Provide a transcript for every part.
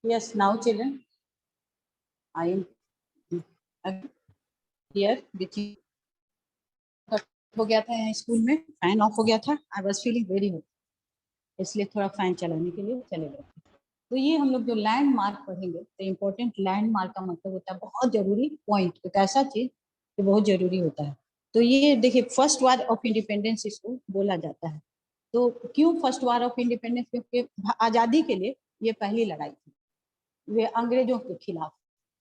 Yes, now children, I am here with you. हो गया था यहाँ स्कूल में, फैन ऑफ हो गया था। I was feeling very hot, इसलिए थोड़ा फैन चलाने के लिए चले गए। तो ये हम लोग जो लैंडमार्क पढ़ेंगे, तो इम्पोर्टेंट लैंडमार्क का मतलब होता है बहुत जरूरी पॉइंट, एक ऐसा चीज जो बहुत जरूरी होता है। तो ये देखिए, फर्स्ट वार ऑफ इंडिपेंडेंस इसको बोला जाता है। तो क्यों फर्स्ट वार ऑफ इंडिपेंडेंस? क्योंकि आजादी के लिए ये पहली लड़ाई थी, वे अंग्रेजों के खिलाफ,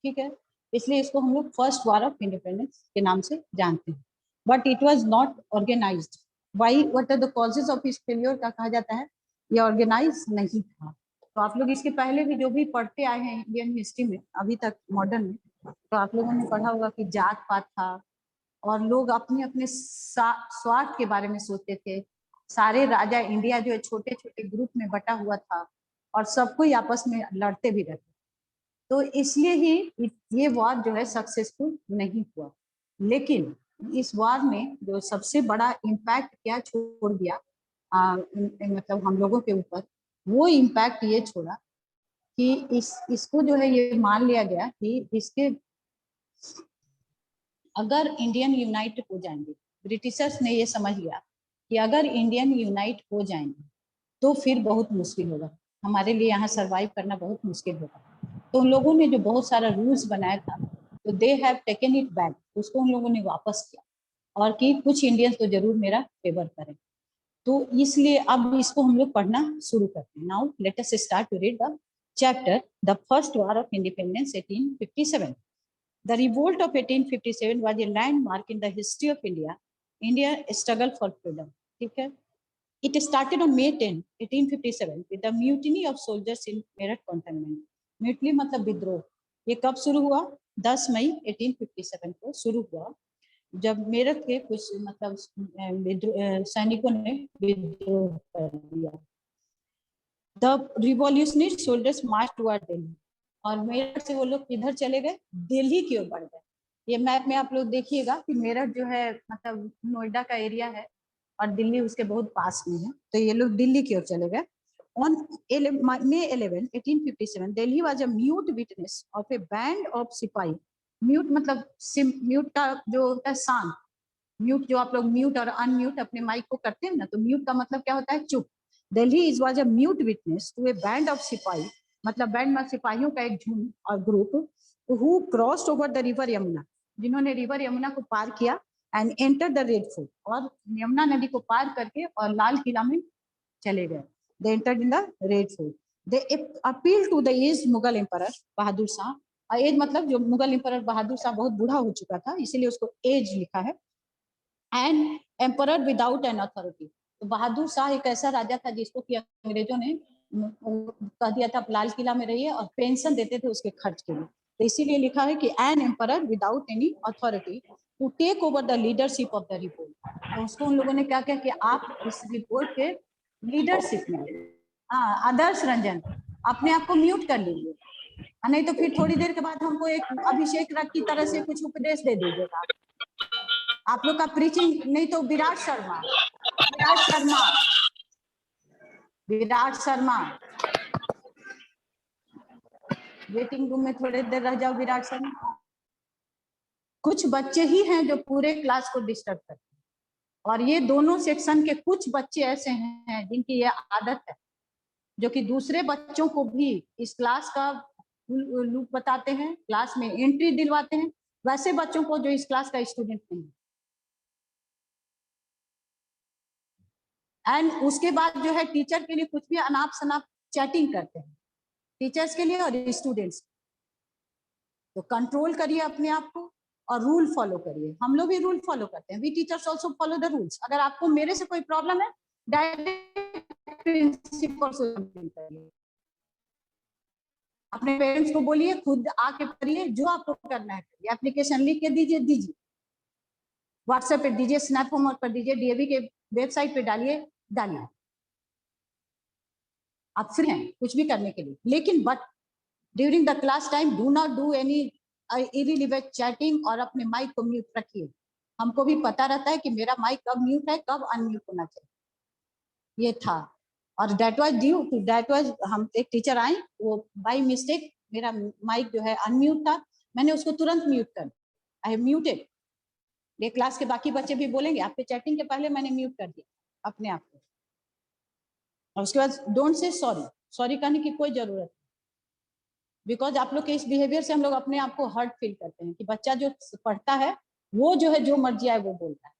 ठीक है। इसलिए इसको हम लोग फर्स्ट वार ऑफ इंडिपेंडेंस के नाम से जानते हैं। But it was not organised. Why, what are the causes of इस फेलियर का कहा जाता है, ये ऑर्गेनाइज नहीं था। तो आप लोग इसके पहले भी जो भी पढ़ते आए हैं इंडियन हिस्ट्री में अभी तक मॉडर्न में, तो आप लोगों ने पढ़ा होगा कि जात पात था और लोग अपने अपने स्वार्थ के बारे में सोचते थे। सारे राजा, इंडिया जो है छोटे छोटे ग्रुप में बटा हुआ था और सब कोई आपस में लड़ते भी रहते। तो इसलिए ही ये वॉर जो है सक्सेसफुल नहीं हुआ। लेकिन इस वॉर में जो सबसे बड़ा इम्पैक्ट क्या छोड़ दिया मतलब हम लोगों के ऊपर, वो इम्पैक्ट ये छोड़ा कि इसको जो है ये मान लिया गया कि इसके अगर इंडियन यूनाइट हो जाएंगे, ब्रिटिशर्स ने ये समझ लिया कि अगर इंडियन यूनाइट हो जाएंगे तो फिर बहुत मुश्किल होगा, हमारे लिए यहाँ सरवाइव करना बहुत मुश्किल होगा। तो उन लोगों ने जो बहुत सारा रूल्स बनाया था, तो they have taken it back, उसको उन लोगों ने वापस किया और कि कुछ इंडियंस तो जरूर मेरा फेवर करें। तो इसलिए अब इसको हम लोग पढ़ना शुरू करते हैं। Now let us start to read the chapter the first war of independence 1857। The revolt of 1857 was a landmark in the history of India. India struggle for freedom. ठीक है। It started on May 10, 1857 with the mutiny of soldiers in Meerut cantonment. Mutiny मतलब विद्रोह। ये कब शुरू हुआ? 10 मई 1857 को शुरू हुआ, जब मेरठ के कुछ मतलब सैनिकों ने विद्रोह कर दिया। The revolutionary soldiers marched toward Delhi. और मेरठ से वो लोग किधर चले गए? दिल्ली की ओर बढ़ गए। ये मैप में आप लोग देखिएगा कि मेरठ जो है मतलब नोएडा का एरिया है और दिल्ली उसके बहुत पास में है, तो ये लोग दिल्ली की ओर चले गए। On May 11, 1857, Delhi was a mute witness of a band of सिपाही। म्यूट मतलब म्यूट का जो होता है शांत, म्यूट जो आप लोग म्यूट और अनम्यूट अपने माइक को करते हैं ना, तो म्यूट का मतलब क्या होता है? चुप। Delhi is was a mute witness to a band of sipahi, मतलब बैंड में सिपाहियों का एक झुंड और group, who crossed over the river Yamuna, जिन्होंने रिवर यमुना को पार किया, and enter the red fort, और यमुना नदी को पार करके और लाल किला में चले गए। They entered in the red fort. They appeal to the as Mughal emperor Bahadur Shah. As मतलब जो मुगल एम्परर बहादुर शाह बहुत बूढ़ा हो चुका था, इसीलिए उसको एज लिखा है। And emperor without an authority, तो बहादुर शाह एक ऐसा राजा था जिसको कि अंग्रेजों ने कह दिया था लाल किला में रहिए, और पेंशन देते थे उसके खर्च के लिए। तो इसीलिए लिखा है कि an emperor without any authority to take over the leadership of the report. तो उसको उन लोगों ने क्या किया कि आप इस रिपोर्ट के लीडरशिप में, हाँ आदर्श रंजन, अपने आप को म्यूट कर लीजिए, नहीं तो फिर थोड़ी देर के बाद हमको एक अभिषेक रथ की तरह से कुछ उपदेश दे दीजिएगा। आप लोग का प्रीचिंग, नहीं तो विराट शर्मा, विराट शर्मा, विराट शर्मा, वेटिंग रूम में थोड़ी देर रह जाओ विराट शर्मा। कुछ बच्चे ही हैं जो पूरे क्लास को डिस्टर्ब करते हैं, और ये दोनों सेक्शन के कुछ बच्चे ऐसे हैं जिनकी ये आदत है, जो कि दूसरे बच्चों को भी इस क्लास का लुक बताते हैं, क्लास में एंट्री दिलवाते हैं, वैसे बच्चों को जो इस क्लास का स्टूडेंट नहीं। एंड उसके बाद जो है टीचर के लिए कुछ भी अनाप शनाप चैटिंग करते हैं, टीचर्स के लिए और स्टूडेंट्स। तो कंट्रोल करिए अपने आप को और रूल फॉलो करिए। हम लोग भी रूल फॉलो करते हैं, we teachers also follow the rules. अगर आपको मेरे से कोई प्रॉब्लम है, डायरेक्ट प्रिंसिपल से कंप्लेन करिए, अपने पेरेंट्स को बोलिए, खुद आके करिए, जो आपको करना है करिए। एप्लीकेशन लिख के दीजिए, व्हाट्सएप पे दीजिए, स्नैप होमवर्क पर दीजिए, डीएवी के वेबसाइट पे डालिए। आप फ्री हैं कुछ भी करने के लिए, लेकिन but during the class time do not do any irrelevant chatting, और अपने माइक को म्यूट रखिए। हमको भी पता रहता है कि मेरा माइक कब म्यूट है, कब अनम्यूट होना चाहिए। ये था। और दैट वाज हम एक टीचर आए, वो बाय मिस्टेक मेरा माइक जो है अनम्यूट था, मैंने उसको तुरंत म्यूट कर, आई हैव म्यूटेड। ये क्लास के बाकी बच्चे भी बोलेंगे, आपके चैटिंग के पहले मैंने म्यूट कर दिया अपने आप को। और उसके बाद डोंट से सॉरी, सॉरी कहने की कोई जरूरत नहीं, बिकॉज आप लोग के इस बिहेवियर से हम लोग अपने आप को हर्ट फील करते हैं कि बच्चा जो पढ़ता है वो जो है जो मर्जी आए वो बोलता है।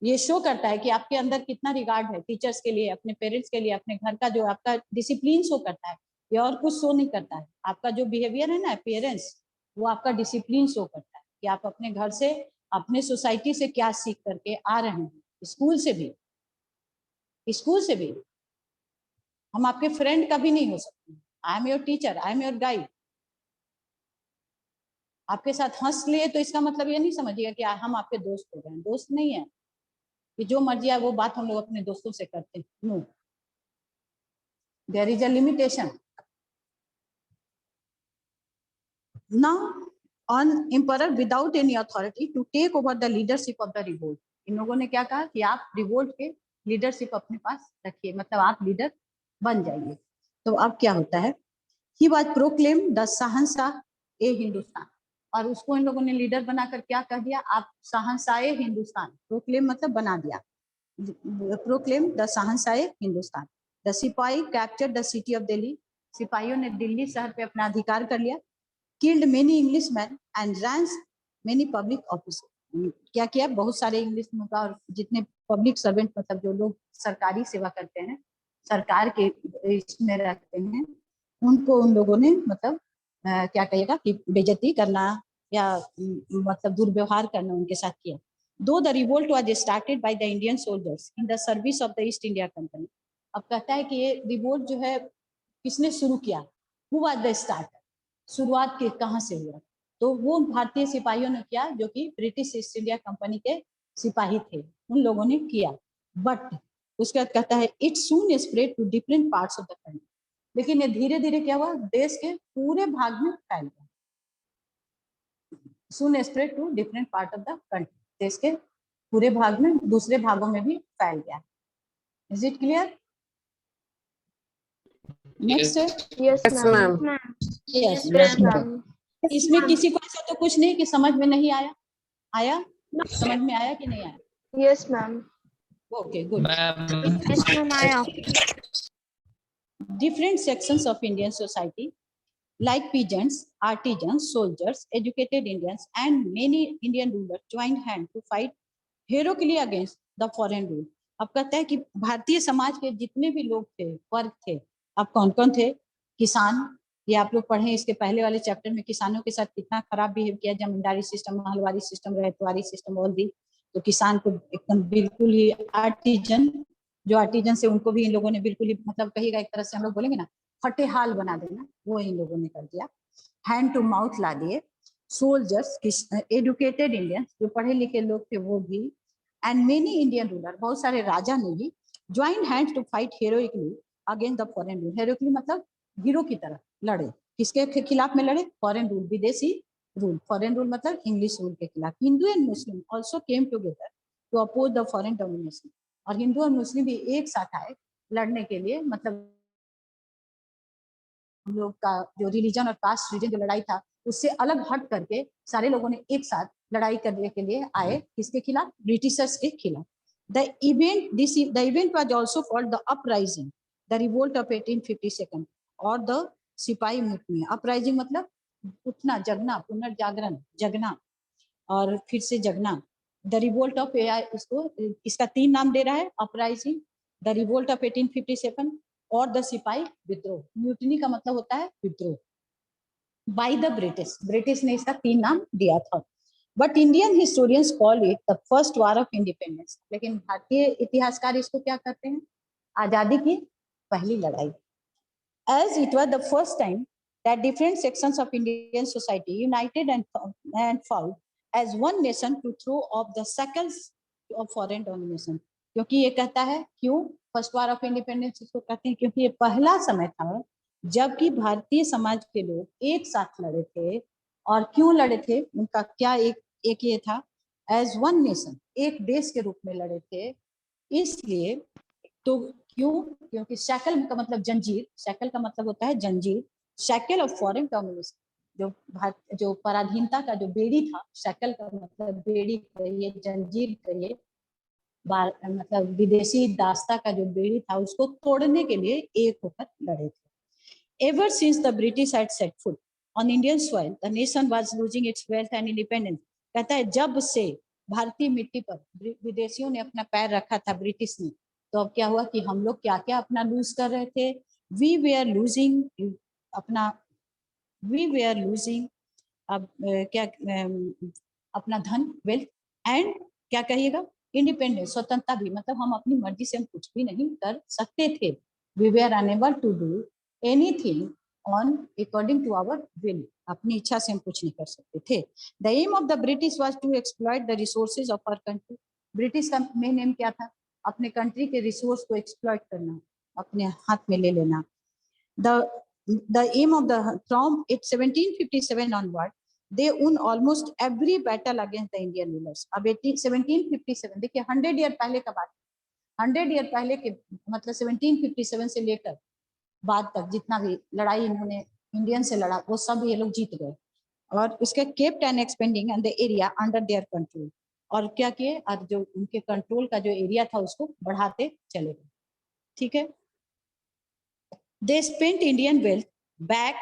ये शो करता है कि आपके अंदर कितना रिगार्ड है टीचर्स के लिए, अपने पेरेंट्स के लिए, अपने घर का जो आपका डिसिप्लिन शो करता है। ये और कुछ शो नहीं करता है। आपका जो बिहेवियर है ना पेरेंट्स, वो आपका डिसिप्लिन शो करता है कि आप अपने घर से, अपने सोसाइटी से क्या सीख करके आ रहे हैं। स्कूल से भी, स्कूल से भी हम आपके फ्रेंड कभी नहीं हो सकते। I am your teacher, I am your guide. आपके साथ हंस लिए तो इसका मतलब ये नहीं समझिएगा कि हम आपके दोस्त हो गए। दोस्त नहीं है कि जो मर्जी है वो बात हम लोग अपने दोस्तों से करते हैं। No, there is a limitation. Now, on emperor without any authority to take over the leadership of the revolt. इन लोगों ने क्या कहा कि आप रिवोल्ट के लीडरशिप अपने पास रखिए, मतलब आप लीडर बन जाइए। तो अब क्या होता है, ही वाज प्रोक्लेम द शहंशाह ए हिंदुस्तान, और उसको इन लोगों ने लीडर बनाकर क्या कह दिया, आप शहंशाह ए हिंदुस्तान। प्रोक्लेम मतलब बना दिया, proclaim the Shahenshah A Hindustan. The सिपाही capture the city of Delhi, सिपाहियों ने दिल्ली शहर पे अपना अधिकार कर लिया। killed many Englishmen and ransed many public officers। क्या किया, बहुत सारे इंग्लिश का और जितने पब्लिक सर्वेंट मतलब जो लोग सरकारी सेवा करते हैं, सरकार के इसमें रहते हैं, उनको उन लोगों ने मतलब क्या कहिएगा कि बेइज्जती करना या मतलब दुर्व्यवहार करना उनके साथ किया। दो the revolt was started by the Indian soldiers in the service of the East India company. अब कहता है कि ये रिवोल्ट जो है किसने शुरू किया, हु वाज द स्टार्टर, शुरुआत के कहाँ से हुआ, तो वो भारतीय सिपाहियों ने किया जो कि ब्रिटिश ईस्ट इंडिया कंपनी के सिपाही थे, उन लोगों ने किया। बट उसके बाद कहता है it soon spread to different parts of the country, लेकिन ये धीरे धीरे क्या हुआ, देश के पूरे भाग में फैल गया। Soon spread to different part of the country, देश के पूरे भाग में, दूसरे भागों में भी फैल गया। Is it clear? नेक्स्ट है yes ma'am. Yes yes ma'am. इसमें किसी को ऐसा तो कुछ नहीं कि समझ में नहीं आया, आया समझ में आया कि नहीं आया? Yes ma'am. Okay good. Yes ma'am आया। Different sections of Indian society like peasants, artisans, soldiers, educated Indians and many Indian rulers joined hand to fight heroically against the foreign rule। अब कहता है कि भारतीय समाज के जितने भी लोग थे, वर्ग थे, अब कौन कौन थे, किसान, ये आप लोग पढ़े इसके पहले वाले चैप्टर में, किसानों के साथ कितना खराब बिहेव किया, जमींदारी सिस्टम, हलवारी system, ryotwari system all the. तो किसान को एकदम बिल्कुल ही, आर्टिजन, जो आर्टिजन से उनको भी इन लोगों ने बिल्कुल ही मतलब कहिएगा एक तरह से हम लोग बोलेंगे ना फटे हाल बना देना, वो इन लोगों ने कर दिया। हैंड टू माउथ ला दिए। सोल्जर्स, एडुकेटेड इंडियंस, जो पढ़े लिखे लोग थे वो भी, एंड मेनी इंडियन रूलर, बहुत सारे राजा ने भी join hands to fight heroically against the foreign rule. Heroically मतलब हीरो की तरह लड़े, किसके खिलाफ में लड़े, फॉरेन रूल, विदेशी रूल। फॉरेन रूल मतलब इंग्लिश रूल के खिलाफ। Hindu and Muslim also came together to oppose the foreign domination, और हिंदू और मुस्लिम भी एक साथ आए लड़ने के लिए, मतलब हम लोग का जो रिलीजन और कास्ट रीजन जो लड़ाई था उससे अलग हट करके सारे लोगों ने एक साथ लड़ाई करने के लिए आए, किसके खिलाफ, ब्रिटिशर्स के खिलाफ। The event was also called the uprising, the revolt of 1852 और द सिपाही मुतमी। अपराइजिंग मतलब उठना, जगना, पुनर्जागरण, जगना और फिर से जगना। द रिवोल्ट ऑफ, इसको इसका 3 नाम दे रहा है, अपराइजिंग, द रिवोल्ट ऑफ 1857 और द सिपाही विद्रोह। म्यूटनी का मतलब होता है विद्रोह बाय द ब्रिटिश, ब्रिटिश ने इसका 3 नाम दिया था। But Indian historians call it the first war of independence, लेकिन भारतीय इतिहासकार इसको क्या कहते हैं, आजादी की पहली लड़ाई। As it was the first time that different sections of Indian society united and fought as one nation to throw off the shackles of foreign domination। क्योंकि ये कहता है, क्यों फर्स्ट वॉर ऑफ इंडिपेंडेंस इसको कहते हैं, क्योंकि ये पहला समय था जबकि भारतीय समाज के लोग एक साथ लड़े थे। और क्यों लड़े थे, उनका क्या एक ये था, एज वन नेशन, एक देश के रूप में लड़े थे, इसलिए तो क्यों, क्योंकि शैकल का मतलब जंजीर, शैकल का मतलब होता है जंजीर, शैकल ऑफ फॉरेन कम्युनिस्ट, जो पराधीनता का जो बेड़ी था, शैकल का मतलब बेड़ी कहिए, जंजीर कहिए, मतलब विदेशी दास्ता का जो बेड़ी था उसको तोड़ने के लिए एक होकर लड़े थे। Ever since the British had set foot on Indian soil the nation was losing its wealth and independence. कहता है जब से भारतीय मिट्टी पर विदेशियों ने अपना पैर रखा था, ब्रिटिश ने, तो अब क्या हुआ कि हम लोग क्या क्या अपना लूज कर रहे थे। वी वे आर लूजिंग अपना, वी वे आर लूजिंग अब क्या अपना धन, वेल्थ, एंड क्या कहिएगा, इंडिपेंडेंस, स्वतंत्रता भी, मतलब हम अपनी मर्जी से हम कुछ भी नहीं कर सकते थे। We they are unable to do anything on according to our will, अपनी इच्छा से हम कुछ नहीं कर सकते थे। The aim of the British was to exploit the resources of our country. British का मेन एम क्या था, अपने कंट्री के रिसोर्स को एक्सप्लॉइट करना, अपने हाथ में ले लेना। The aim of the from 1757 onward, they won almost every battle against the Indian rulers. अब 1757 देखिए 100 ईयर पहले का बात, 100 ईयर पहले के मतलब 1757 से लेकर बाद तक जितना भी लड़ाई इन्होंने इंडियन से लड़ा वो सब ये लोग जीत गए, और उसके kept and expanding and the area under their control, और क्या किए, और जो उनके कंट्रोल का जो एरिया था उसको बढ़ाते चले गए। ठीक है, they spent Indian wealth back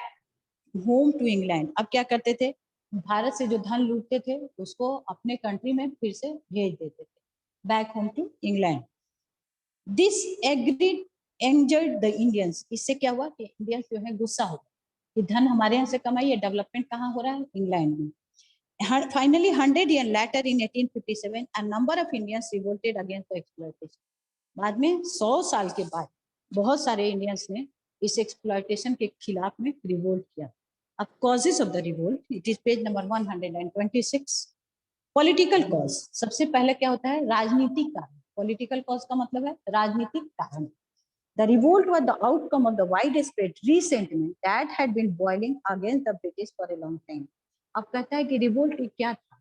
home to England. अब क्या करते थे, भारत से जो धन लूटते थे उसको अपने कंट्री में फिर से भेज देते थे, back home to England. This agreed angered the Indians. इससे क्या हुआ कि इंडियंस जो है गुस्सा हो कि धन हमारे यहाँ से कमाइए, डेवलपमेंट कहाँ हो रहा है, इंग्लैंड में। Finally, 100 years later in 1857, a number of Indians revolted against the exploitation. बाद में 100 साल के बाद बहुत सारे इंडियंस ने इस एक्सप्लॉयटेशन के खिलाफ में रिवोल्ट किया। अब causes of the revolt, it is page number 126। Political cause, सबसे पहले क्या होता है, राजनीतिक कारण। पॉलिटिकल कॉज का मतलब है राजनीतिक कारण। The revolt was the outcome of the widespread resentment that had been boiling against the British for a long time. अब कहता है कि रिवोल्ट क्या था,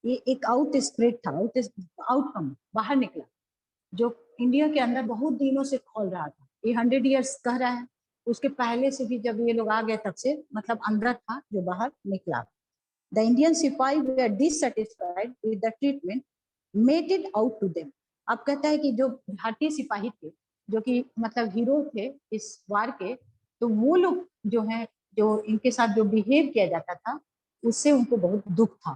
ये एक आउट स्प्रेड था, आउटकम बाहर निकला जो इंडिया के अंदर बहुत दिनों से खोल रहा था। ये 100 ईयर्स कह रहा है, उसके पहले से भी जब ये लोग आ गए तब से मतलब अंदर था जो बाहर निकला। द इंडियन सिपाही they are dissatisfied with the treatment meted out to them. अब कहता है कि जो भारतीय सिपाही थे जो कि मतलब हीरो थे इस वार के, तो वो लोग जो हैं, जो इनके साथ जो बिहेव किया जाता था उससे उनको बहुत दुख था।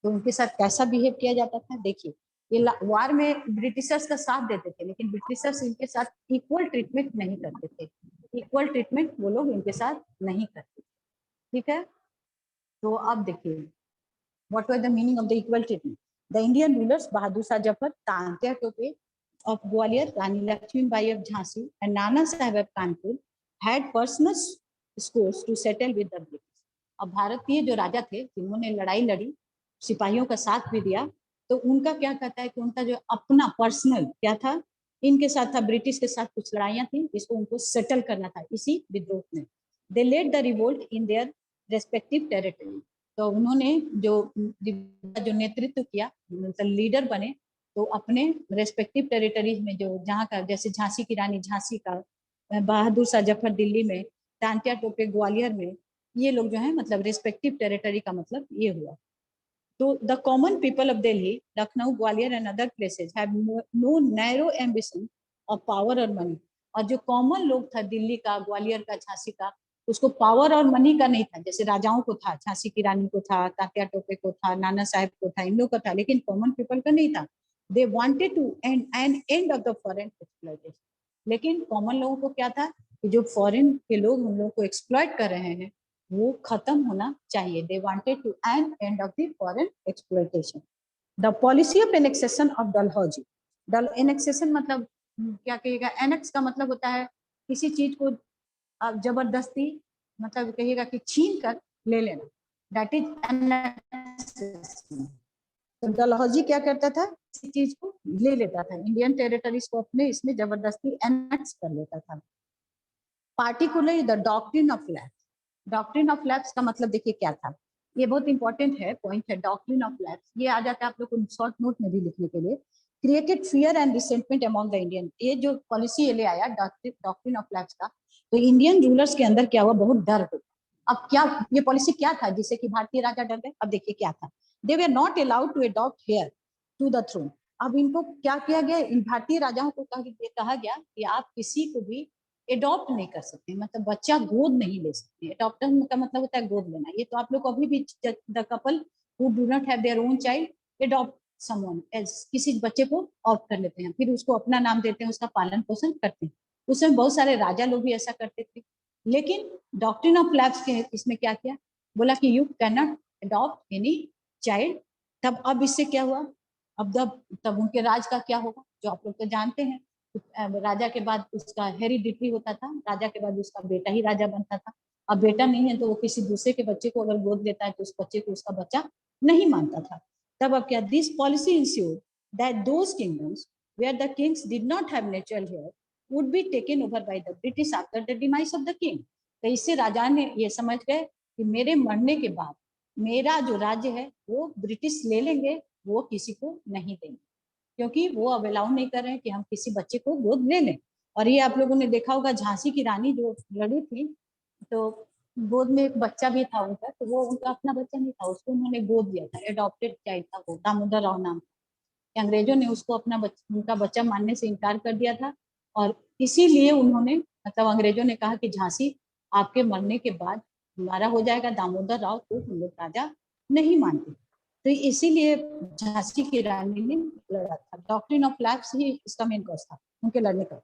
तो उनके साथ कैसा बिहेव किया जाता था, देखिए, ये वार में ब्रिटिशर्स का साथ देते थे लेकिन ब्रिटिशर्स इनके साथ इक्वल ट्रीटमेंट नहीं करते थे, इक्वल ट्रीटमेंट वो लोग इनके साथ नहीं करते थे। ठीक है, तो अब देखिए what was the meaning of the equal treatment. The Indian rulers Bahadur Shah Zafar, Tantya Tope of Gwalior, Rani Lakshmibai of Jhansi, and Nana Sahib of Kanpur had personal scores to settle with the British. अब भारतीय जो राजा थे जिन्होंने लड़ाई लड़ी, सिपाहियों का साथ भी दिया, तो उनका क्या कहता है कि उनका जो अपना पर्सनल क्या था, इनके साथ था, ब्रिटिश के साथ कुछ लड़ाइयाँ थी, इसको उनको सेटल करना था इसी विद्रोह में। They led the revolt in their respective territory. तो उन्होंने जो नेतृत्व किया, मतलब लीडर बने, तो अपने रेस्पेक्टिव टेरिटरीज में जो जहाँ का, जैसे झांसी की रानी झांसी का, बहादुर शाह जफर दिल्ली में, तांत्या टोपे ग्वालियर में, ये लोग जो है मतलब रेस्पेक्टिव टेरिटरी का मतलब ये हुआ। तो the common people of Delhi, Lucknow, Gwalior and other places have no narrow ambition of power और मनी। और जो कॉमन लोग था दिल्ली का, ग्वालियर का, झांसी का, उसको पावर और मनी का नहीं था, जैसे राजाओं को था, झांसी की रानी को था, तात्या टोपे को था, नाना साहेब को था, इन लोग का था, लेकिन कॉमन पीपल का नहीं था। They wanted to end an end of the foreign exploitation. लेकिन कॉमन लोगों को क्या था कि जो फॉरेन के लोग हम लोग को एक्सप्लॉइट कर रहे हैं वो खत्म होना चाहिए। They wanted to end of the foreign exploitation. The policy of annexation of Dalhousie. Annexation मतलब क्या कहिएगा, एनेक्स का मतलब होता है किसी चीज को जबरदस्ती, मतलब कहिएगा कि छीन कर ले लेना, दैट इज annexation. तो डलहौजी क्या करता था, किसी चीज को ले लेता था, इंडियन टेरिटरीज को अपने इसमें जबरदस्ती एनेक्स कर लेता था। Particularly the doctrine of lapse. Doctrine of lapse का मतलब देखिए क्या था, ये बहुत इंपॉर्टेंट है, पॉइंट है, डॉक्ट्रिन ऑफ लैप्स। ये आ जाता है आप लोग को शॉर्ट नोट में भी लिखने के लिए created fear and resentment among the Indian. ये जो पॉलिसी ये ले आया डॉक्ट्रिन ऑफ लैप्स का, तो इंडियन रूलर्स के अंदर क्या हुआ, बहुत डर हो। अब क्या ये पॉलिसी क्या था जिससे कि भारतीय राजा डर गए? अब देखिए क्या था, they were not allowed to adopt heir to the throne. अब इनको क्या किया गया, इन भारतीय राजाओं को कहा गया कि आप किसी को भी अडॉप्ट नहीं कर सकते, मतलब बच्चा गोद नहीं ले सकते। अडॉप्शन का मतलब होता है गोद लेना। ये तो आप लोग अभी भी the couple who do not have their own child adopt someone as, किसी बच्चे को ऑप्ट कर लेते हैं, फिर उसको अपना नाम देते हैं, उसका पालन पोषण करते हैं। उसमें बहुत सारे राजा लोग भी ऐसा करते थे। लेकिन डॉक्ट्रिन ऑफ लैप्स के इसमें क्या किया, बोला कि you can not adopt any child. तब अब इससे क्या हुआ, अब तब उनके राज का क्या होगा, जो आप लोग तो जानते हैं, राजा के बाद उसका हेरिडिटरी होता था, राजा के बाद उसका बेटा ही राजा बनता था। अब बेटा नहीं है तो वो किसी दूसरे के बच्चे को अगर गोद लेता है तो उस बच्चे को उसका बच्चा नहीं मानता था। तब अब क्या, this policy ensured that those kingdoms where the kings did not have natural heir would be taken over by the British after the demise of the king. तो इससे राजा ने ये समझ गए कि मेरे मरने के बाद मेरा जो राज्य है वो ब्रिटिश ले लेंगे, वो किसी को नहीं देंगे, क्योंकि वो अब अलाउ नहीं कर रहे हैं कि हम किसी बच्चे को गोद ले लें। और ये आप लोगों ने देखा होगा, झांसी की रानी जो लड़ी थी, तो गोद में एक बच्चा भी था उनका, तो वो उनका अपना बच्चा नहीं था, उसको उन्होंने गोद दिया था, एडॉप्टेड चाइल्ड था वो, दामोदर राव नाम। अंग्रेजों ने उसको अपना उनका बच्चा मानने से इनकार कर दिया था। और इसीलिए उन्होंने, मतलब अंग्रेजों ने कहा कि झांसी आपके मरने के बाद हमारा हो जाएगा, दामोदर राव को हम लोग राजा नहीं मानते। तो इसीलिए झांसी की रानी ने लड़ा था। डॉक्ट्रिन ऑफ लैप्स ही इसका मेन कॉज था उनके लड़ने का।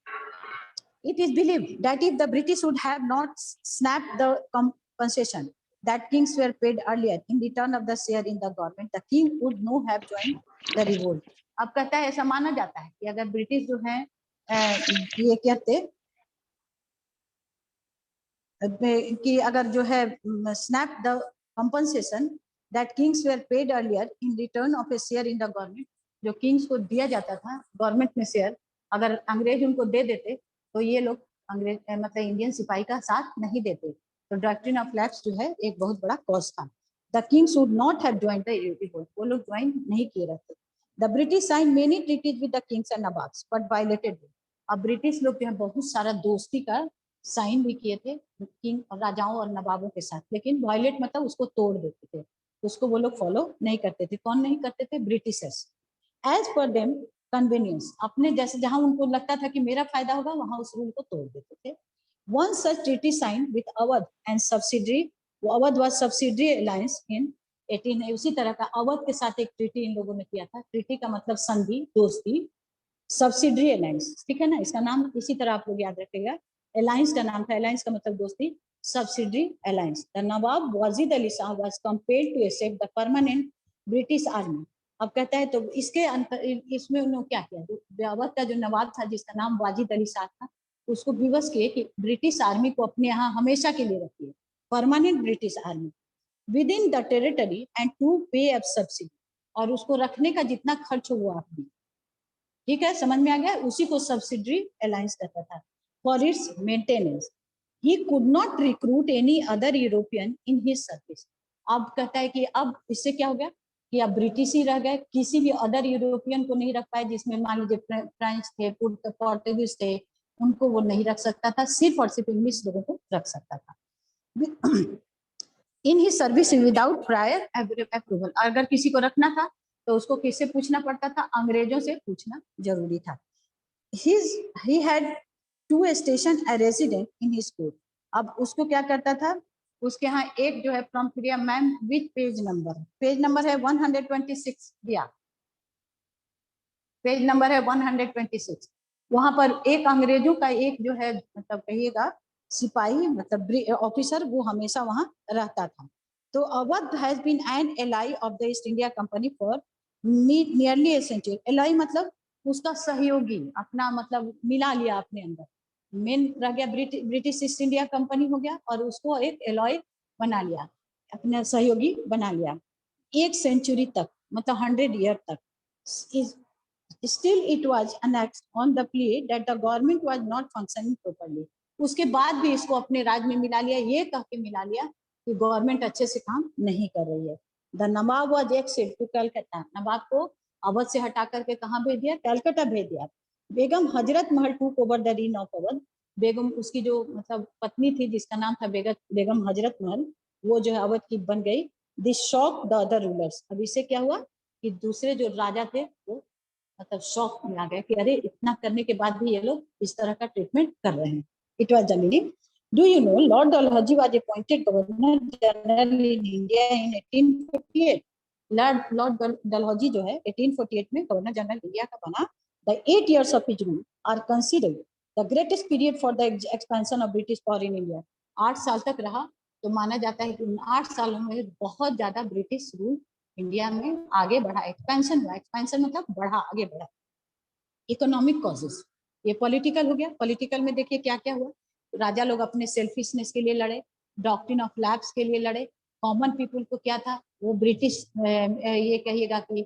It is believed that if the British would have not snapped the compensation that kings were paid earlier in return of the share in the government, the king would no have joined the revolt. अब कहता है, ऐसा माना जाता है कि अगर British जो है ये कहते कि अगर जो है snap the compensation that kings were paid earlier in return of a share in the government, जो किंग्स को दिया जाता था गवर्नमेंट में शेयर, अगर अंग्रेज उनको दे देते तो ये लोग अंग्रेज मतलब इंडियन सिपाही का साथ नहीं देते। तो डॉक्ट्रिन ऑफ लैप्स जो है एक बहुत बड़ा कॉज था। The kings would not have joined the revolt, वो लोग ज्वाइन नहीं किए रहते। The British sign many treaties with the kings and nawabs but violated. अब ब्रिटिश लोग जो है बहुत सारा दोस्ती का साइन भी किए थे किंग और राजाओं और नवाबों के साथ, लेकिन वायलेट मतलब उसको तोड़ देते थे, उसको वो लोग फॉलो नहीं करते थे। कौन नहीं करते थे? Britishers. As per them convenience, अपने जैसे जहां उनको लगता था कि मेरा फायदा होगा वहां उस रूल को तोड़ देते थे। One such treaty sign with Awadh and subsidiary, वो Awadh was subsidiary alliance in 18, उसी तरह का अवध के साथ एक ट्रीटी इन लोगों ने किया था। ट्रीटी का मतलब संधि, दोस्ती। सब्सिडरी अलायंस, ठीक है ना, इसका नाम इसी तरह आप लोग याद रखेगा। अलायंस का नाम था, अलायंस का मतलब दोस्ती, subsidiary alliance. The nawab Wajid Ali Shah was compelled to accept the permanent British army. अब कहता है तो इसके इसमें उन्होंने क्या किया, अवध का जो नवाब था जिसका नाम वाजिद अली शाह था, उसको विवश किए कि ब्रिटिश आर्मी को अपने यहाँ हमेशा के लिए रखिए, permanent British army within the territory and to pay up subsidy, और उसको रखने का जितना खर्च हो वो आप दी। ठीक है, समझ में आ गया? उसी को सब्सिडरी अलायंस कहता था। For its maintenance he could not recruit any other European in his service. अब कहता है कि अब इससे क्या हो गया कि अब ब्रिटिश ही रह गए, किसी भी अदर यूरोपियन को नहीं रख पाए, जिसमें मान लीजिए फ्रेंच थे, पोर्टुगीज थे, उनको वो नहीं रख सकता था, सिर्फ और सिर्फ इंग्लिश लोगों को रख सकता था इन ही सर्विस विदाउट प्रायर अप्रूवल। अगर किसी को रखना था तो उसको किससे पूछना पड़ता था? अंग्रेजों से पूछना जरूरी था। he had two station a resident in his court। अब उसको क्या करता था, उसके यहाँ एक जो है from Priya ma'am with page number है 126 दिया, पेज नंबर है 126। वहां पर एक अंग्रेजों का एक जो है मतलब कहिएगा सिपाही मतलब ऑफिसर, वो हमेशा वहां रहता था। तो Awadh has been an ally of the East India Company for nearly a century. Ally मतलब उसका सहयोगी, अपना मतलब मिला लिया अपने अंदर, मेन रह गया ब्रिटिश ईस्ट इंडिया कंपनी हो गया, और उसको एक एलॉय बना लिया, अपना सहयोगी बना लिया 1 सेंचुरी तक, मतलब 100 ईयर तक। Still it was annexed on the plea that the government was not functioning properly। उसके बाद भी इसको अपने राज्य में मिला लिया, ये कह के मिला लिया कि गवर्नमेंट अच्छे से काम नहीं कर रही है। The Nawab was exiled to Calcutta, Nawab को अवध से हटा करके कहाँ भेज दिया, कलकत्ता भेज दिया। बेगम Hazrat Mahal took over the reign of Awadh, Begum उसकी जो मतलब पत्नी थी जिसका नाम था बेगम हजरत महल, वो जो है अवध की बन गई। This shock the other rulers, अब इससे क्या हुआ कि दूसरे जो राजा थे वो मतलब शॉक में आ गए कि अरे इतना करने के बाद भी ये लोग इस तरह का ट्रीटमेंट कर रहे हैं। It was the meaning. Do you no Lord Dalhousie was appointed governor general in India in 1848। Lord Dalhousie जो है 1848 में गवर्नर जनरल इंडिया का बना। The 8 years of his rule are considered the greatest period for the expansion of British power in India। 8 साल तक रहा तो माना जाता है कि उन 8 सालों में बहुत ज्यादा ब्रिटिश रूल इंडिया में आगे बढ़ा, एक्सपेंशन हुआ। एक्सपेंशन मतलब बढ़ा, आगे बढ़ा। इकोनॉमिक कॉजेस, ये पॉलिटिकल हो गया। पॉलिटिकल में देखिए क्या क्या हुआ। राजा लोग अपने सेल्फिशनेस के लिए लड़े, डॉक्ट्रिन ऑफ लैप्स के लिए लड़े। कॉमन पीपल को क्या था, वो ब्रिटिश ये कहिएगा कि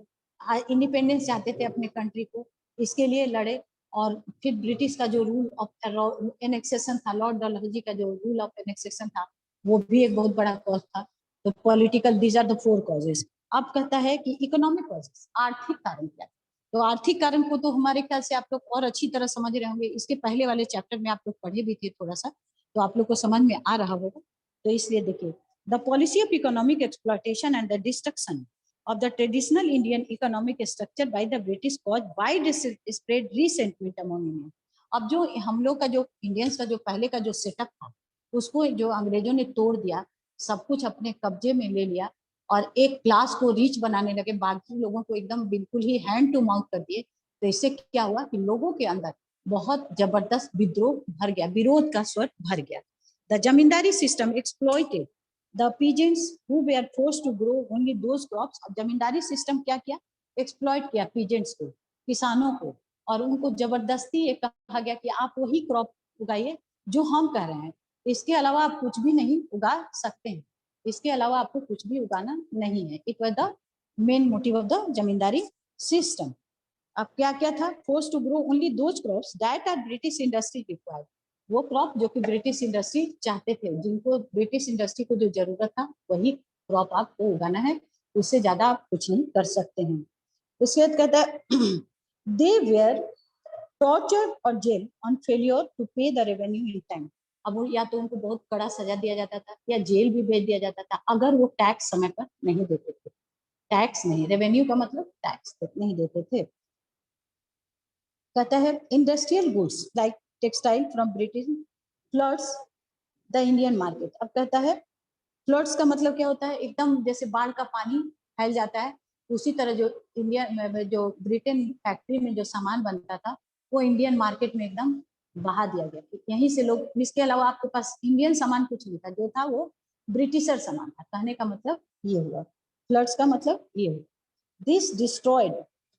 इंडिपेंडेंस चाहते थे अपने कंट्री को, इसके लिए लड़े। और फिर ब्रिटिश का जो रूल ऑफ एनेक्सेशन था, लॉर्ड डलहौजी का जो रूल ऑफ एनेक्सेशन था, वो भी एक बहुत बड़ा कॉज था। तो political, these are the 4 causes. अब कहता है कि इकोनॉमिक कॉजेस, आर्थिक कारण क्या है। तो आर्थिक कारण को तो हमारे ख्याल से आप लोग और अच्छी तरह समझ रहे होंगे, इसके पहले वाले चैप्टर में आप लोग पढ़े भी थे थोड़ा सा, तो आप लोग को समझ में आ रहा होगा। तो इसलिए देखिए, the policy of economic exploitation and the destruction of the traditional Indian economic structure by the British caused widespread resentment among Indians। अब जो हम लोग का जो इंडियंस का जो पहले का जो सेटअप था, उसको जो अंग्रेजों ने तोड़ दिया, सब कुछ अपने कब्जे में ले लिया और एक क्लास को रीच बनाने लगे, बाकी लोगों को एकदम बिल्कुल ही हैंड टू माउथ कर दिए। तो इससे क्या हुआ कि लोगों के अंदर बहुत जबरदस्त विद्रोह भर गया, विरोध का स्वर भर गया। The zamindari system exploited the peasants who were forced to grow only those crops। अब जमींदारी सिस्टम क्या किया, एक्सप्लॉइट किया peasants को, किसानों को, और उनको जबरदस्ती ये कहा गया कि आप वही क्रॉप उगाइए जो हम कह रहे हैं, इसके अलावा आप कुछ भी नहीं उगा सकते हैं, इसके अलावा आपको कुछ भी उगाना नहीं है। It was the main motive of the zamindari system. अब क्या क्या था, force to grow only those crops that are British industry required. वो क्रॉप जो कि ब्रिटिश इंडस्ट्री चाहते थे, जिनको ब्रिटिश इंडस्ट्री को जो जरूरत था वही क्रॉप आपको उगाना है, उससे ज्यादा आप कुछ नहीं कर सकते हैं। उसके बाद कहता है दे वेयर टॉर्चर और जेल ऑन फेलियर टू पे द रेवेन्यू इन टाइम। अब वो या तो उनको बहुत कड़ा सजा दिया जाता था या जेल भी भेज दिया जाता था अगर वो टैक्स समय पर नहीं देते थे। टैक्स नहीं, रेवेन्यू का मतलब टैक्स नहीं देते थे। कहता है industrial goods like textile from British floods the Indian market. अब कहता है फ्लड्स का मतलब क्या होता है, एकदम जैसे बाढ़ का पानी फैल जाता है, उसी तरह जो इंडिया में जो ब्रिटेन फैक्ट्री में जो सामान बनता था वो इंडियन मार्केट में एकदम बहा दिया गया। यहीं से लोग, इसके अलावा आपके पास इंडियन सामान कुछ नहीं था, जो था वो ब्रिटिशर सामान था। कहने का मतलब ये हुआ, फ्लड्स का मतलब ये हुआ। This destroyed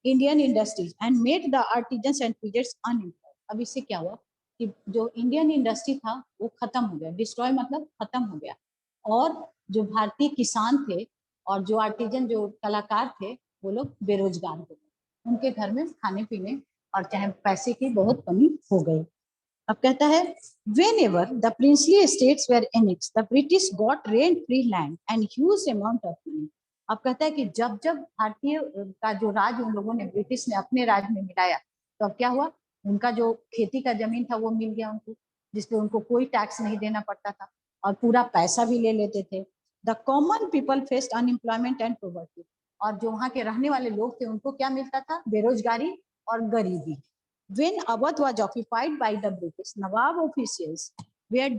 Indian industries and made the artisans and peasants unemployed. अब इससे क्या हुआ कि जो इंडियन इंडस्ट्री था वो खत्म हो गया, डिस्ट्रॉय मतलब खत्म हो गया, और जो भारतीय किसान थे और जो आर्टिजन जो कलाकार थे वो लोग बेरोजगार हो गए, उनके घर में खाने पीने और चाहे पैसे की बहुत कमी हो गई। अब कहता है whenever the princely estates were annexed the British got rent free land and huge amount of money। अब कहता है कि जब जब भारतीय का जो राज उन लोगों ने ब्रिटिश ने अपने राज में मिलाया तो अब क्या हुआ, उनका जो खेती का जमीन था वो मिल गया उनको, जिसपे उनको कोई टैक्स नहीं देना पड़ता था और पूरा पैसा भी ले लेते थे। The common people faced unemployment and poverty. और जो वहाँ के रहने वाले लोग थे उनको क्या मिलता था, बेरोजगारी और गरीबी। When Awadh was occupied by the British, Nawab officials were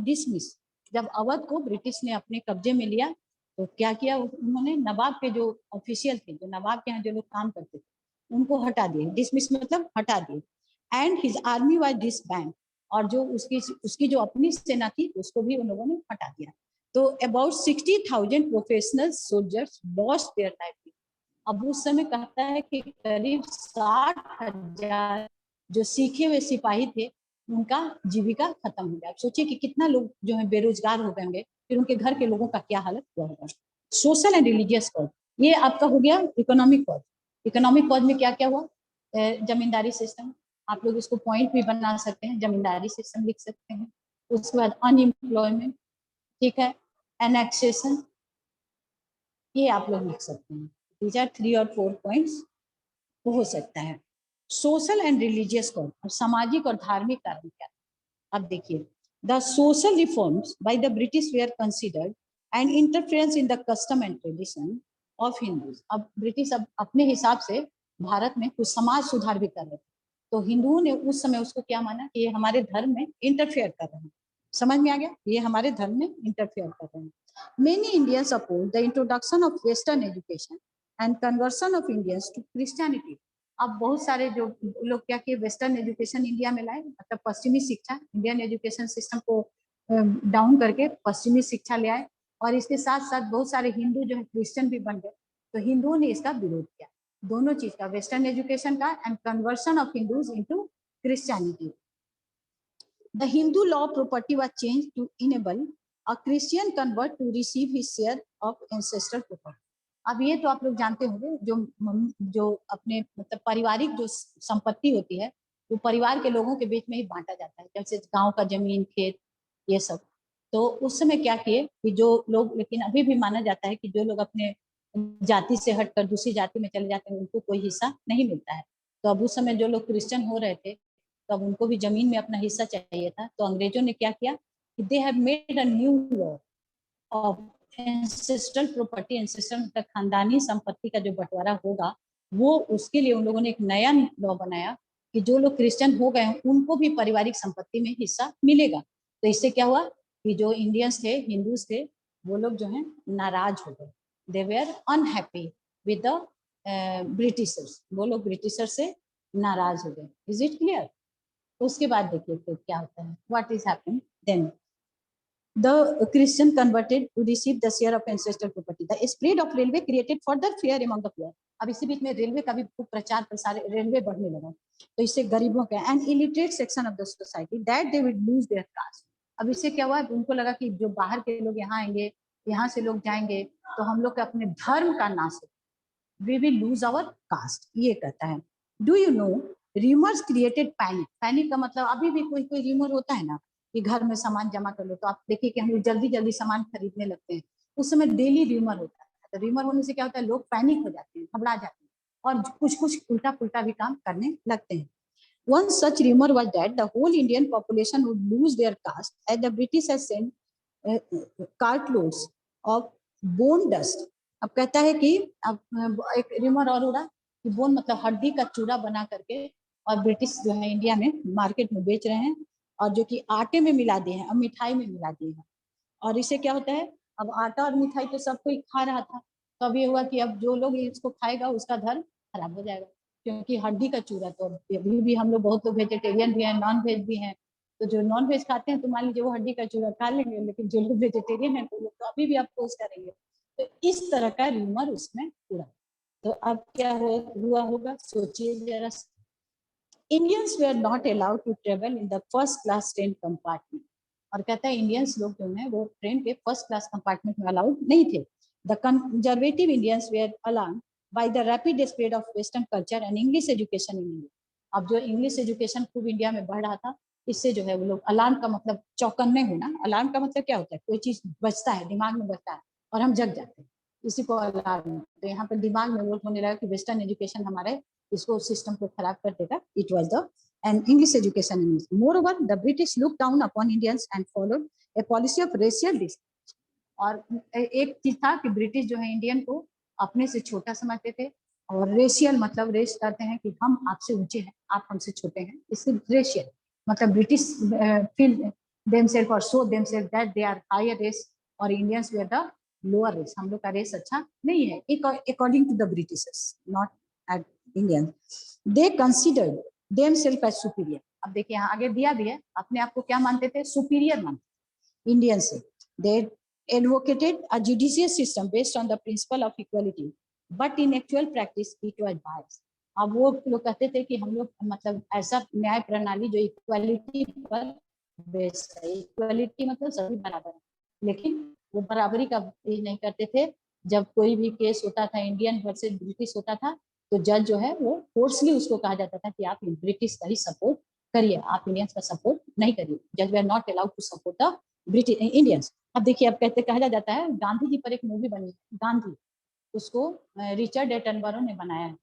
dismissed। जब अवध को ब्रिटिश ने अपने कब्जे में लिया तो क्या किया उन्होंने, नवाब के जो ऑफिशियल थे, जो नवाब के यहाँ जो लोग काम करते थे उनको हटा दिए, डिसमिस मतलब हटा दिए। And his army was disband, और जो उसकी जो अपनी सेना थी उसको भी उन लोगों ने हटा दिया। तो about 60,000 professional soldiers lost their life. अब उस समय कहता है कि करीब 60,000 जो सीखे हुए सिपाही थे उनका जीविका खत्म हो गया। आप सोचिए कि कितना लोग जो है बेरोजगार हो गए होंगे, फिर उनके घर के लोगों का क्या हालत हुआ होगा। सोशल एंड रिलीजियस कॉज, ये आपका हो गया इकोनॉमिक कॉज। इकोनॉमिक कॉज में क्या क्या हुआ, जमींदारी सिस्टम, आप लोग इसको पॉइंट भी बना सकते हैं, जमींदारी सिस्टम लिख सकते हैं। उसके बाद अनएम्प्लॉयमेंट, ठीक है, एनेक्सेशन, ये आप लोग लिख सकते हैं। दीज आर 3 और 4 पॉइंट्स वो हो सकता है। सोशल एंड रिलीजियस कॉज, सामाजिक और धार्मिक कारण क्या। अब देखिए, the social reforms by the British were considered and interference in the custom and tradition of Hindus. अब ब्रिटिश अब अपने हिसाब से भारत में कुछ समाज सुधार भी कर रहे थे, तो हिंदुओं ने उस समय उसको क्या माना कि ये हमारे धर्म में इंटरफेयर कर रहे हैं। समझ में आ गया, ये हमारे धर्म में इंटरफेयर कर रहे हैं। Many Indians oppose the introduction of western education and conversion of Indians to Christianity. अब बहुत सारे जो लोग क्या किए, वेस्टर्न एजुकेशन इंडिया में लाए, मतलब पश्चिमी शिक्षा, इंडियन एजुकेशन सिस्टम को डाउन करके पश्चिमी शिक्षा ले आए, और इसके साथ साथ बहुत सारे हिंदू जो है क्रिश्चियन भी बन गए, तो हिंदुओं ने इसका विरोध किया, दोनों चीज का, वेस्टर्न एजुकेशन का and conversion of Hindus into Christianity. The Hindu law property was changed to enable a Christian convert to receive his share of ancestral property. अब ये तो आप लोग जानते होंगे, जो अपने मतलब पारिवारिक जो संपत्ति होती है वो परिवार के लोगों के बीच में ही बांटा जाता है, जैसे गांव का जमीन, खेत, ये सब। तो उस समय क्या किए कि जो लोग, लेकिन अभी भी माना जाता है कि जो लोग अपने जाति से हटकर दूसरी जाति में चले जाते हैं उनको कोई हिस्सा नहीं मिलता है। तो अब उस समय जो लोग क्रिश्चियन हो रहे थे, तब उनको भी जमीन में अपना हिस्सा चाहिए था, तो अंग्रेजों ने क्या किया कि they have made a new law of ancestral property. Ancestral मतलब खानदानी संपत्ति का जो बंटवारा होगा, वो उसके लिए उन लोगों ने एक नया लॉ बनाया कि जो लोग क्रिश्चियन हो गए हैं उनको भी पारिवारिक संपत्ति में हिस्सा मिलेगा। तो इससे क्या हुआ कि जो इंडियंस थे, हिंदूज थे, वो लोग जो है नाराज हो गए, they were unhappy with the Britishers, वो लोग ब्रिटिशर से नाराज हो गए। Is it clear? उसके बाद देखिए फिर क्या होता है, what is happen then the Christian converted to receive the share of ancestral property. The spread of railway created further fear among the poor. अब इसी बीच में रेलवे का भी खूब प्रचार प्रसार, रेलवे बढ़ने लगा, तो इससे गरीबों के and illiterate section of the society that they will lose their caste. अब इससे क्या हुआ, उनको लगा कि जो बाहर के लोग यहाँ आएंगे, यहाँ से लोग जाएंगे, तो हम लोग के अपने धर्म का नाश है, we will lose our caste, ये कहता है। Do you know rumours created panic. Panic का मतलब अभी भी कोई कोई रूमर होता है ना कि घर में सामान जमा कर लो, तो आप देखिए कि हम लोग जल्दी जल्दी सामान खरीदने लगते हैं, उस समय डेली रूमर होता है, तो रूमर होने से क्या होता है, लोग पैनिक हो जाते हैं, घबरा जाते हैं, और कुछ कुछ उल्टा पुल्टा भी काम करने लगते हैं। One such rumor was that the whole Indian population would lose their caste as the British has sent cartloads of bone dust. अब कहता है कि अब एक रिमर और हो रहा कि बोन मतलब हड्डी का चूड़ा बना करके, और ब्रिटिश जो है इंडिया में मार्केट में बेच रहे हैं, और जो कि आटे में मिला दिए हैं, अब मिठाई में मिला दिए हैं। और इससे क्या होता है, अब आटा और मिठाई तो सब कोई खा रहा था, तो अब ये हुआ कि अब जो लोग इसको खाएगा उसका धर्म खराब हो जाएगा, क्योंकि हड्डी का चूड़ा, तो अभी भी हम लोग बहुत लोग वेजिटेरियन भी हैं, नॉन वेज भी हैं, तो जो नॉन वेज खाते हैं तो मान लीजिए वो हड्डी का चूड़ा खा लेंगे, लेकिन जो लोग वेजिटेरियन है तो लोग तो अभी भी अपोज करेंगे। तो इस तरह का रूमर उसमें उड़ा। तो अब क्या हुआ होगा, सोचिए जरा। Indians were not allowed to travel in the first class train compartment. और कहता है इंडियंस लोग जो है वो ट्रेन के फर्स्ट क्लास कंपार्टमेंट में अलाउड नहीं थे। The conservative Indians were alarm by the rapid spread of western culture and English education in India. अब जो इंग्लिश एजुकेशन खूब इंडिया में बढ़ रहा था, इससे जो है वो लोग, अलार्म का मतलब चौकन्ने होना, अलार्म का मतलब क्या होता है, कोई चीज बजता है, दिमाग में बजता है और हम जग जाते हैं, इसी को अलार्म। तो यहाँ पर दिमाग में वो होने लगा कि वेस्टर्न एजुकेशन हमारे इसको सिस्टम को खराब कर देगा। It was the end English education in English. Moreover the British look down upon Indians and followed A policy of racial discrimination. और एक चीज था कि ब्रिटिश जो है इंडियन को अपने से छोटा समझते थे, और रेशियल मतलब रेस करते हैं कि हम आपसे ऊंचे हैं, आप हमसे छोटे हैं, इससे रेशियल मतलब ब्रिटिश फील देमसेल्फ और show themselves that they are higher race, और Indians were the lower race, हम लोग का रेस अच्छा नहीं है according to the Britishers, not at Indians. They considered themselves as superior. अब देखिए यहाँ आगे दिया भी है, अपने आप को क्या मानते थे, सुपीरियर मानते इंडियन से। दे advocated a judicial system based on the principle of equality, but in actual practice it was biased. अब वो लोग कहते थे कि हम लोग मतलब ऐसा न्याय प्रणाली जो इक्वालिटी पर बेस्ड है, इक्वालिटी मतलब सभी बराबर है, लेकिन वो बराबरी का नहीं करते थे। जब कोई भी केस होता था इंडियन वर्सेस ब्रिटिश होता था, तो जज जो है वो फोर्सली उसको कहा जाता था कि आप ब्रिटिश का ही सपोर्ट करिए, आप इंडियंस का सपोर्ट नहीं करिए। जज we are not allowed to support the British Indians. अब देखिए, अब कहते कहा जाता है, गांधी जी पर एक मूवी बनी है गांधी, उसको रिचर्ड एटनबरो ने बनाया है।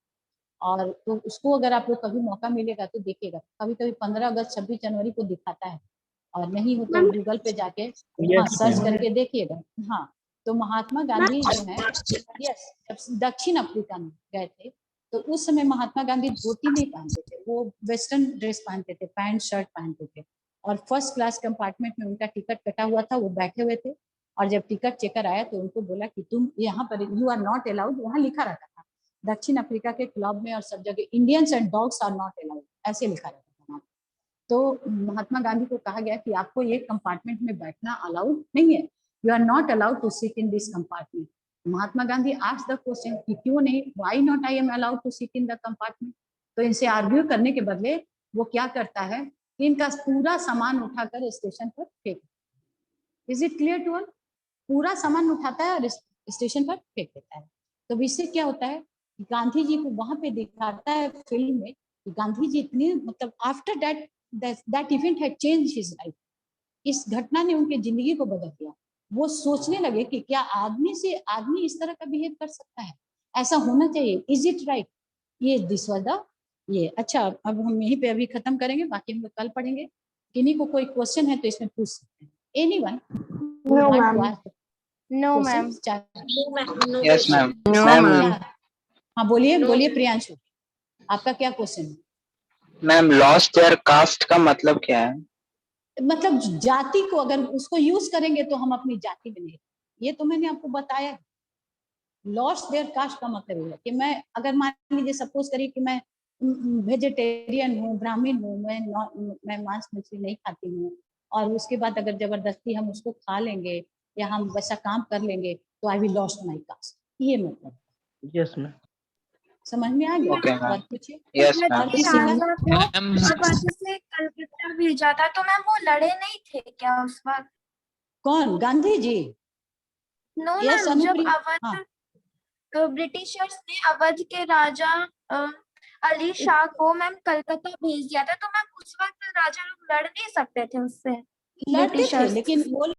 और तो उसको अगर आप लोग कभी मौका मिलेगा तो देखिएगा, कभी कभी 15 अगस्त 26 जनवरी को दिखाता है, और नहीं हो तो गूगल पे जाके हाँ सर्च करके देखिएगा। हाँ, तो महात्मा गांधी जो है, यस, जब दक्षिण अफ्रीका में गए थे तो उस समय महात्मा गांधी धोती नहीं पहनते थे, वो वेस्टर्न ड्रेस पहनते थे, पैंट शर्ट पहनते थे, और फर्स्ट क्लास कंपार्टमेंट में उनका टिकट कटा हुआ था, वो बैठे हुए थे, और जब टिकट चेकर आया तो उनको बोला कि तुम यहाँ पर, यू आर नॉट अलाउड, वहाँ लिखा रहता था दक्षिण अफ्रीका के क्लब में और सब जगह, Indians and dogs are not allowed, ऐसे लिखा रहता था। तो महात्मा गांधी को कहा गया कि आपको ये कंपार्टमेंट में बैठना अलाउड नहीं है, you are not allowed to sit in this compartment. Mahatma Gandhi asked the question कि क्यों नहीं, why not I am allowed to sit in the compartment. तो इनसे आर्ग्यू करने के बदले वो क्या करता है, इनका पूरा सामान उठाकर स्टेशन पर फेंक, is it clear to all, पूरा सामान उठाता है और स्टेशन पर फेंक देता है। तो इससे क्या होता है, गांधी जी को वहां पे दिखाता है फिल्म में कि गांधी जी इतने, मतलब after that event had changed his life, इस घटना ने उनकी जिंदगी को बदल दिया। वो सोचने लगे कि क्या आदमी से आदमी इस तरह का बिहेव कर सकता है, ऐसा होना चाहिए, इज इट राइट। ये दिस वाज द ये। अच्छा, अब हम यहीं पे अभी खत्म करेंगे, बाकी हम लोग कल पढ़ेंगे। किन्हीं को कोई क्वेश्चन है तो इसमें पूछ सकते हैं। Anyone No, ma'am. No, ma'am. Yes ma'am. No, ma'am ma'am. हाँ बोलिए बोलिए प्रियांशु, आपका क्या क्वेश्चन है? मैम लॉस्ट देयर कास्ट का मतलब क्या है? मतलब जाति को अगर उसको यूज करेंगे तो हम अपनी जाति में नहीं, ये तो मैंने आपको बताया। लॉस्ट देयर कास्ट का मतलब है कि मैं, अगर मान लीजिए सपोज करिए कि मैं वेजिटेरियन हूँ, ब्राह्मण हूँ, मैं मांस मछली नहीं खाती हूँ, और उसके बाद अगर जबरदस्ती हम उसको खा लेंगे या हम वैसा काम कर लेंगे तो I will lost my caste, ये मतलब। Yes ma'am. समझ में आ गया? Okay ma'am. और पूछिए यस और मैम। किसी का? शारदा को अवध से कलकत्ता भेजा था, तो मैम वो लड़े नहीं थे क्या उस वक्त? कौन, Gandhi ji? No yes ma'am, जब अनुप्रिया, अवध हाँ ब्रिटिशर्स ने अवध के राजा अली शाह को मैम कलकत्ता भेज दिया था, तो मैम उस वक्त राजा लोग लड़ नहीं सकते थे उससे, लड़ते थे, ब्रिटिशर्स? लेकिन वो